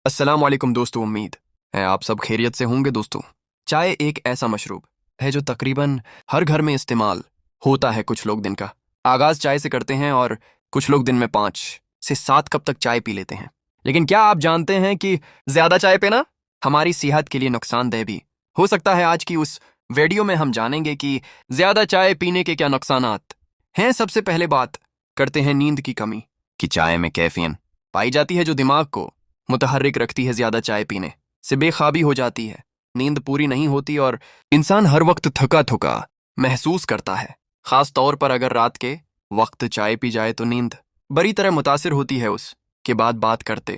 अस्सलाम वालेकुम दोस्तों, उम्मीद है आप सब खैरियत से होंगे। दोस्तों, चाय एक ऐसा मशरूब है जो तकरीबन हर घर में इस्तेमाल होता है। कुछ लोग दिन का आगाज चाय से करते हैं और कुछ लोग दिन में 5 से 7 कप तक चाय पी लेते हैं। लेकिन क्या आप जानते हैं कि ज्यादा चाय पीना हमारी सेहत के लिए नुकसानदेह भी हो सकता है? आज की उस वीडियो में हम जानेंगे कि ज्यादा चाय पीने के क्या नुकसानात हैं। सबसे पहले बात करते हैं नींद की कमी की। चाय में कैफीन पाई जाती है जो दिमाग को मुतहर्रिक रखती है। ज्यादा चाय पीने से बेख्वाबी हो जाती है, नींद पूरी नहीं होती और इंसान हर वक्त थका थका महसूस करता है। खास तौर पर अगर रात के वक्त चाय पी जाए तो नींद बड़ी तरह मुतासिर होती है। उसके बाद बात करते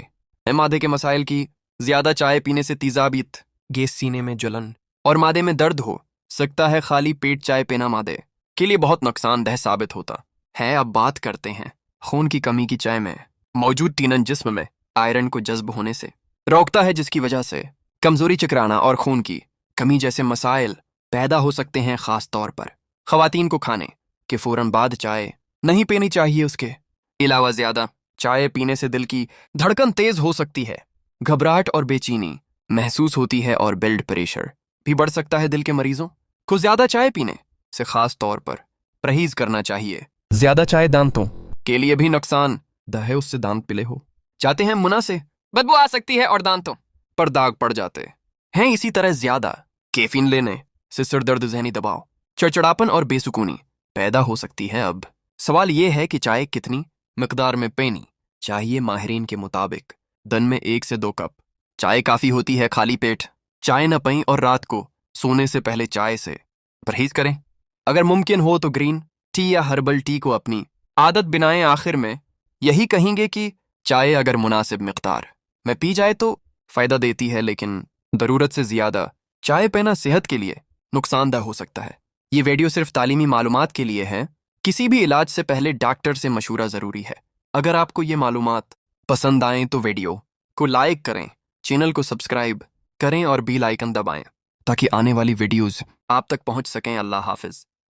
हैं मादे के मसाइल की। ज्यादा चाय पीने से तेजाबियत, गैस, सीने में जलन और मादे में दर्द हो सकता है। खाली पेट चाय पीना मादे के लिए बहुत नुकसानदेह साबित होता है। अब बात करते हैं खून की कमी की। चाय में मौजूद टिनन जिस्म में आयरन को जज्ब होने से रोकता है, जिसकी वजह से कमजोरी, चकराना और खून की कमी जैसे मसाइल पैदा हो सकते हैं। खास तौर पर खवातीन को खाने के फौरन बाद चाय नहीं पीनी चाहिए। उसके अलावा ज्यादा चाय पीने से दिल की धड़कन तेज हो सकती है, घबराहट और बेचैनी महसूस होती है और ब्लड प्रेशर भी बढ़ सकता है। दिल के मरीजों को ज्यादा चाय पीने से खास तौर पर परहेज करना चाहिए। ज्यादा चाय दांतों के लिए भी नुकसान दह है, उससे दांत पीले हो जाते हैं, मुंह से बदबू आ सकती है और दांतों पर दाग पड़ जाते हैं। इसी तरह ज्यादा कैफीन लेने से सिर दर्द, जहनी दबाव, चिड़चिड़ापन और बेसुकूनी पैदा हो सकती है। अब सवाल यह है कि चाय कितनी मिकदार में पीनी चाहिए? माहिरीन के मुताबिक दिन में 1 से 2 कप चाय काफी होती है। खाली पेट चाय न पिएं और रात को सोने से पहले चाय से परहेज करें। अगर मुमकिन हो तो ग्रीन टी या हर्बल टी को अपनी आदत बनाएं। आखिर में यही कहेंगे कि चाय अगर मुनासिब मिकदार में पी जाए तो फायदा देती है, लेकिन जरूरत से ज्यादा चाय पीना सेहत के लिए नुकसानदेह हो सकता है। ये वीडियो सिर्फ तालीमी मालूमात के लिए है। किसी भी इलाज से पहले डॉक्टर से मशवरा जरूरी है। अगर आपको ये मालूमात पसंद आए तो वीडियो को लाइक करें, चैनल को सब्सक्राइब करें और बेल आइकन दबाएं ताकि आने वाली वीडियोस आप तक पहुंच सकें। अल्लाह हाफिज।